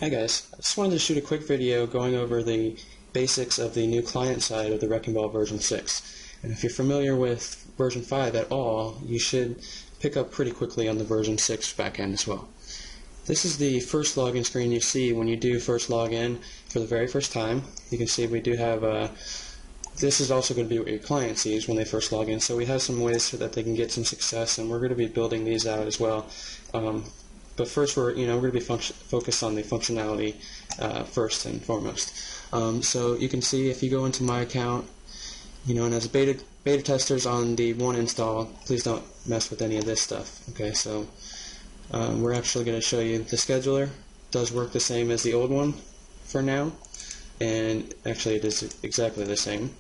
Hi guys, I just wanted to shoot a quick video going over the basics of the new client side of the Wrecking Ball version 6. And if you're familiar with version 5 at all, you should pick up pretty quickly on the version 6 backend as well. This is the first login screen you see when you do first log in for the very first time. You can see we do have this is also going to be what your client sees when they first log in, so we have some ways so that they can get some success, and we're going to be building these out as well. But first, we're going to be focused on the functionality first and foremost. So you can see if you go into my account, and as beta testers on the one install, please don't mess with any of this stuff. Okay, so we're actually going to show you the scheduler. It does work the same as the old one for now, and actually it is exactly the same.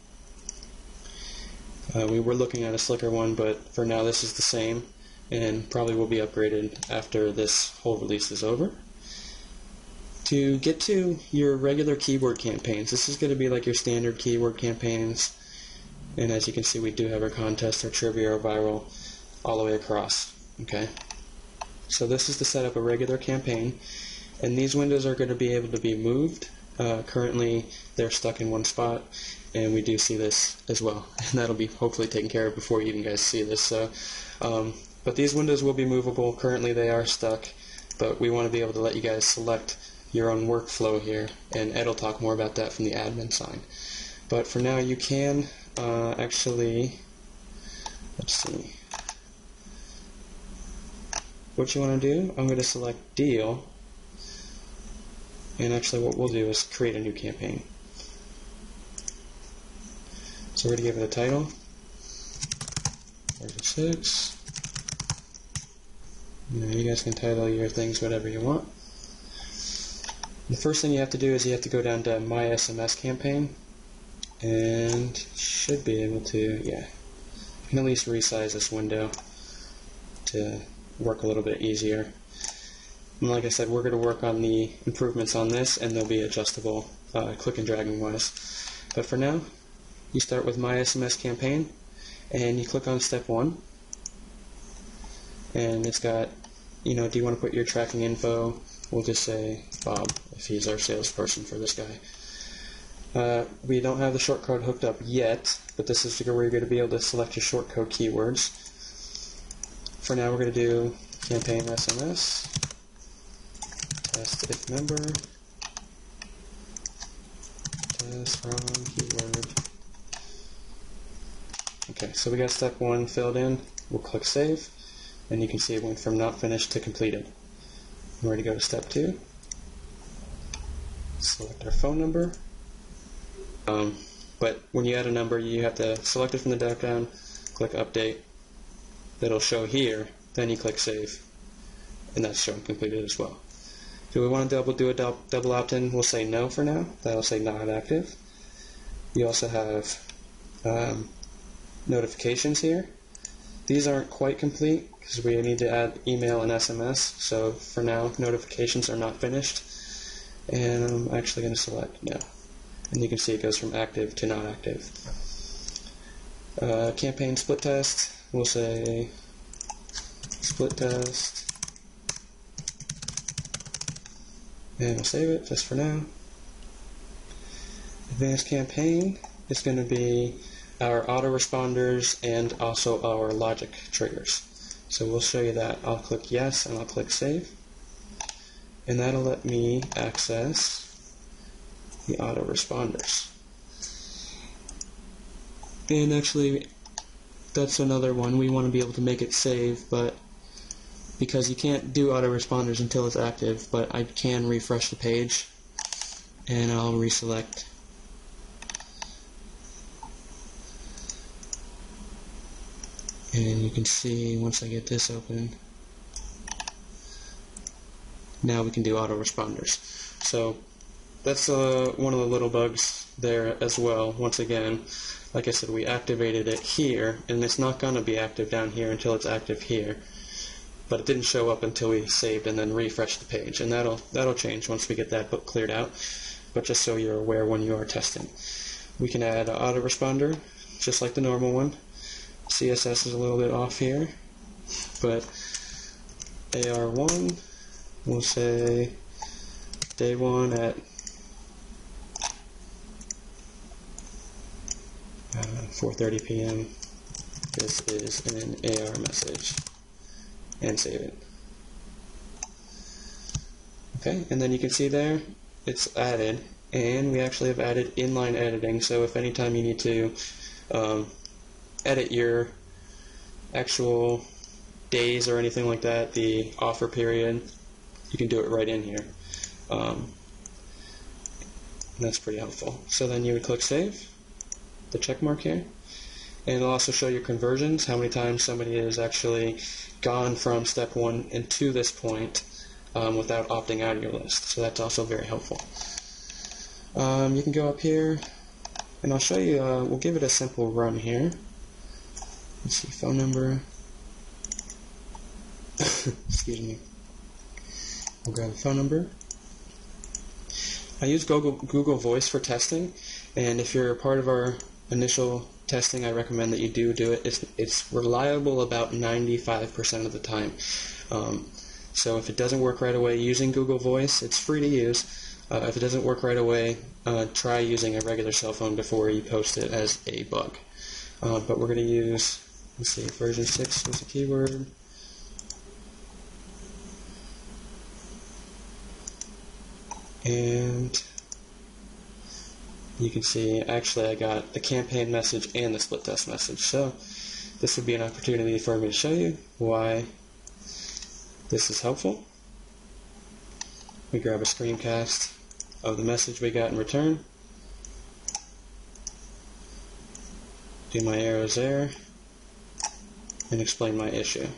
We were looking at a slicker one, but for now this is the same, and probably will be upgraded after this whole release is over. To get to your regular keyword campaigns, this is going to be like your standard keyword campaigns, and as you can see we do have our contest, our trivia, our viral, all the way across. Okay, so this is to set up a regular campaign, and these windows are going to be able to be moved. Currently they're stuck in one spot, and we do see this as well, and that'll be hopefully taken care of before you even guys see this. So but these windows will be movable. Currently they are stuck, but we want to be able to let you guys select your own workflow here, and Ed will talk more about that from the admin side. But for now you can actually, let's see, what you want to do, I'm going to select deal, and actually what we'll do is create a new campaign. So we're going to give it a title, version 6. You guys can title your things whatever you want. The first thing you have to do is you have to go down to My SMS campaign, and should be able to, you can at least resize this window to work a little bit easier. And like I said, we're going to work on the improvements on this, and they'll be adjustable click and dragging wise. But for now, you start with My SMS campaign, and you click on step 1. And it's got, do you want to put your tracking info? We'll just say Bob, if he's our salesperson for this guy. We don't have the shortcode hooked up yet, but this is where you're going to be able to select your shortcode keywords. For now, we're going to do campaign SMS, test if member, test from keyword. Okay, so we got step 1 filled in. We'll click save, and you can see it went from not finished to completed. We're ready to go to step 2. Select our phone number. But when you add a number, you have to select it from the drop down, click update. That'll show here, then you click save, and that's shown completed as well. Do we want to do a double opt-in? We'll say no for now. That'll say not active. You also have notifications here. These aren't quite complete because we need to add email and SMS, so for now notifications are not finished, and I'm actually going to select no, and you can see it goes from active to not active. Campaign split test, we'll say split test, and we'll save it just for now. Advanced campaign is going to be our autoresponders and also our logic triggers. So we'll show you that. I'll click yes and I'll click save, and that'll let me access the autoresponders. And actually that's another one. We want to be able to make it save, but because you can't do autoresponders until it's active, but I can refresh the page, and I'll reselect. And you can see once I get this open, now we can do autoresponders. So that's one of the little bugs there as well. Once again, like I said, we activated it here, and it's not going to be active down here until it's active here. But it didn't show up until we saved and then refreshed the page, and that'll change once we get that book cleared out. But just so you're aware when you are testing, we can add an autoresponder just like the normal one. CSS is a little bit off here, but AR1, we'll say day 1 at 4:30 p.m. This is an AR message, and save it. Okay, and then you can see there it's added, and we actually have added inline editing, so if anytime you need to edit your actual days or anything like that, the offer period, you can do it right in here. And that's pretty helpful. So then you would click save, the check mark here, and it'll also show your conversions, how many times somebody has actually gone from step 1 and to this point without opting out of your list. So that's also very helpful. You can go up here, and I'll show you, we'll give it a simple run here. Let's see, phone number. Excuse me. We'll grab a phone number. I use Google Voice for testing, and if you're a part of our initial testing, I recommend that you do it. It's reliable about 95% of the time. So if it doesn't work right away using Google Voice, it's free to use. If it doesn't work right away, try using a regular cell phone before you post it as a bug. But we're going to use, let's see, version 6 was a keyword. And you can see, actually, I got the campaign message and the split test message. So this would be an opportunity for me to show you why this is helpful. We grab a screencast of the message we got in return. Do my arrows there and explain my issue.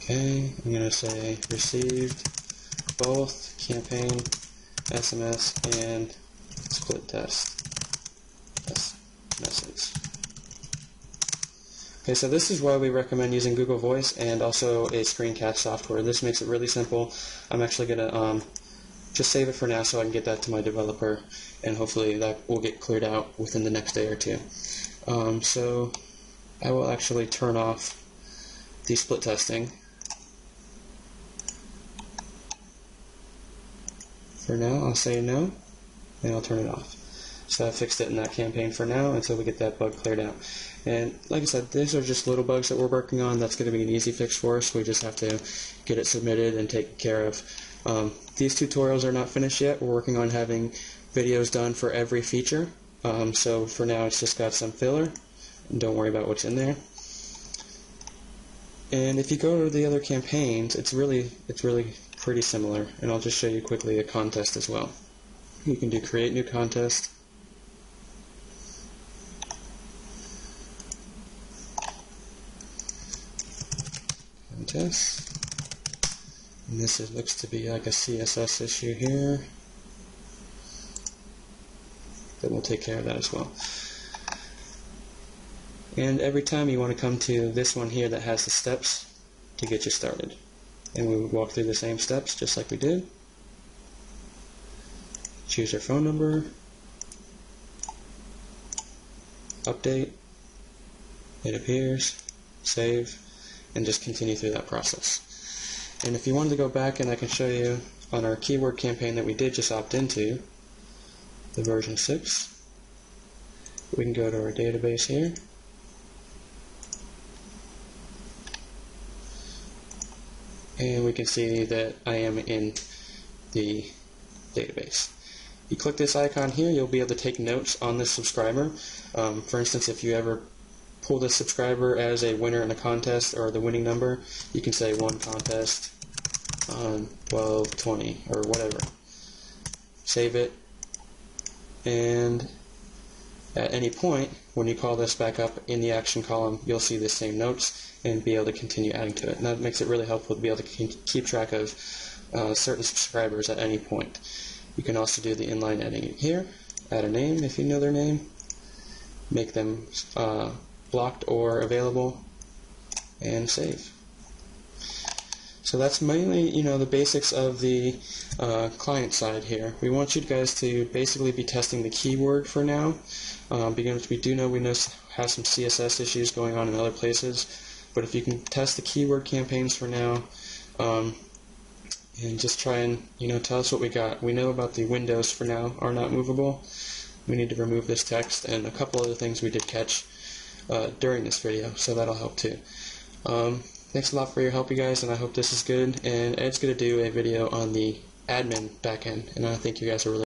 Okay, I'm going to say received both campaign, SMS, and split test message. Okay, so this is why we recommend using Google Voice and also a screencast software. This makes it really simple. I'm actually going to just save it for now so I can get that to my developer, and hopefully that will get cleared out within the next day or two. So I will actually turn off the split testing for now. I'll say no, and I'll turn it off. So I fixed it in that campaign for now until we get that bug cleared out. And like I said, these are just little bugs that we're working on. That's going to be an easy fix for us. We just have to get it submitted and taken care of. These tutorials are not finished yet. We're working on having videos done for every feature. So for now it's just got some filler. And don't worry about what's in there. And if you go to the other campaigns, it's really pretty similar. And I'll just show you quickly a contest as well. You can do create new contest. And this looks to be like a CSS issue here. Then we'll take care of that as well. And every time you want to come to this one here that has the steps to get you started. And we would walk through the same steps just like we did. Choose your phone number, update, it appears, save, and just continue through that process. And if you wanted to go back, and I can show you on our keyword campaign that we did just opt into, the version 6, we can go to our database here. And we can see that I am in the database. You click this icon here, you'll be able to take notes on this subscriber. For instance, if you ever pull this subscriber as a winner in a contest, or the winning number, you can say won contest on 12/20 or whatever. Save it, and at any point when you call this back up in the action column, you'll see the same notes and be able to continue adding to it. And that makes it really helpful to be able to keep track of certain subscribers at any point. You can also do the inline editing here, add a name if you know their name, make them blocked or available, and save. So that's mainly, the basics of the client side here. We want you guys to basically be testing the keyword for now, because we do know have some CSS issues going on in other places. But if you can test the keyword campaigns for now, and just try and tell us what we got. We know about the windows for now are not movable. We need to remove this text and a couple other things we did catch during this video, so that'll help too. Thanks a lot for your help, you guys, and I hope this is good. And Ed's going to do a video on the admin backend, and I think you guys are really